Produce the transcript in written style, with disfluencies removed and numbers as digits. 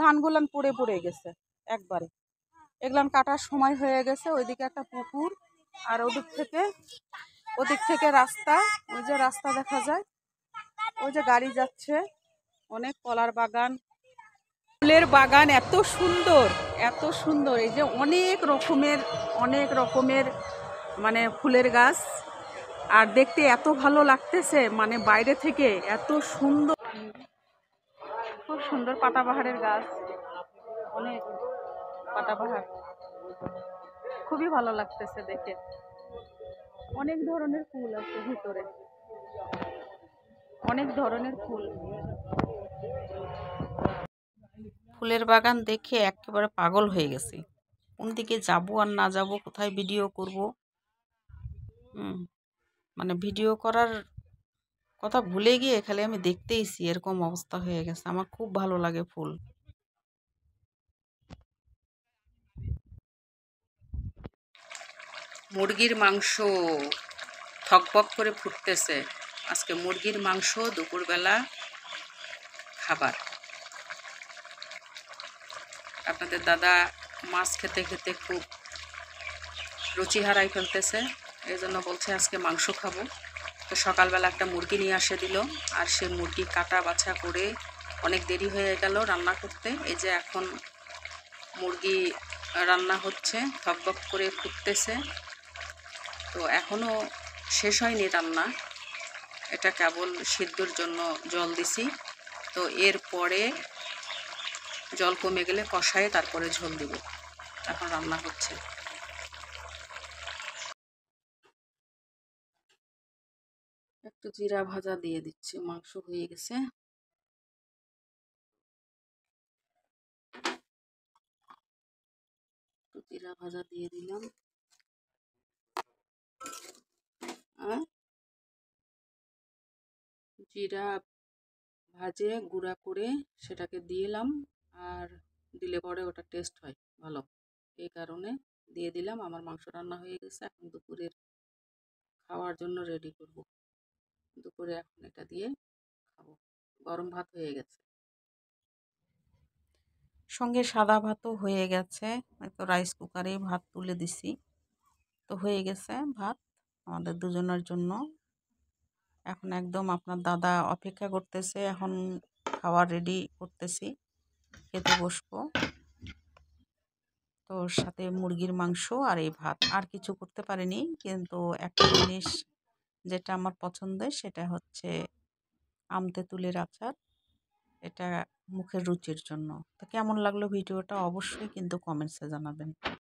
ধানগুলান পড়ে পড়ে গেছে একবারে। এগুলান কাটার সময় হয়ে গেছে। ওইদিকে একটা পুকুর, আর ওদিক থেকে রাস্তা, ওই যে রাস্তা দেখা যায়, ওই যে গাড়ি যাচ্ছে। অনেক কলার বাগান, ফুলের বাগান, এত সুন্দর এত সুন্দর। এই যে অনেক রকমের মানে ফুলের গাছ, আর দেখতে এত ভালো লাগতেছে, মানে বাইরে থেকে এত সুন্দর, খুব সুন্দর পাতাবাহারের গাছ, অনেক পাতাবাহার, খুবই ভালো লাগতেছে দেখে। অনেক ধরনের ফুল আছে ভিতরে, অনেক ধরনের ফুল। ফুলের বাগান দেখে একেবারে পাগল হয়ে গেছি। কোন দিকে যাবো আর না যাবো, কোথায় ভিডিও করব, মানে ভিডিও করার কথা ভুলে গিয়ে খালি আমি দেখতেইছি, এরকম অবস্থা হয়ে গেছে। আমার খুব ভালো লাগে ফুল। মুরগির মাংস থকবক করে ফুটতেছে। আজকে মুরগির মাংস দুপুরবেলা খাবার। আপনাদের দাদা মাছ খেতে খেতে খুব রুচি হারাই ফেলতেছে, এই জন্য বলছে আজকে মাংস খাবো। তো সকালবেলা একটা মুরগি নিয়ে আসে দিল, আর সে মুরগি কাটা বাছা করে অনেক দেরি হয়ে গেল রান্না করতে। এই যে এখন মুরগি রান্না হচ্ছে, থকবক করে ফুটতেছে। তো এখনও শেষ হয়নি রান্না, এটা কেবল সিদ্ধর জন্য জল দিছি। তো এরপরে জল কমে গেলে কষায়ে তারপরে ঝোল দিব। এখন রান্না হচ্ছে। একটু জিরা ভাজা দিয়ে দিচ্ছি, মাংস হয়ে গেছে। একটু জিরা ভাজা দিয়ে দিলাম, আর জিরা ভাজে গুঁড়া করে সেটাকে দিলাম, আর দিলে পরে ওটা টেস্ট হয় ভালো, এই কারণে দিয়ে দিলাম। আমার মাংস রান্না হয়ে গেছে, এখন দুপুরের খাওয়ার জন্য রেডি করব। দুপুরে এখন এটা দিয়ে খাবো। গরম ভাত হয়ে গেছে, সঙ্গে সাদা ভাতও হয়ে গেছে। তো রাইস কুকারে ভাত তুলে দিছি, তো হয়ে গেছে ভাত আমাদের দুজনের জন্য। এখন একদম আপনার দাদা অপেক্ষা করতেছে, এখন খাওয়া রেডি করতেছি, খেতে বসবো। তো ওর সাথে মুরগির মাংস আর এই ভাত, আর কিছু করতে পারিনি। কিন্তু একটা জিনিস যেটা আমার পছন্দের, সেটা হচ্ছে আম তেঁতুলের আচার। এটা মুখের রুচির জন্য। তো কেমন লাগলো ভিডিওটা অবশ্যই কিন্তু কমেন্টসে জানাবেন।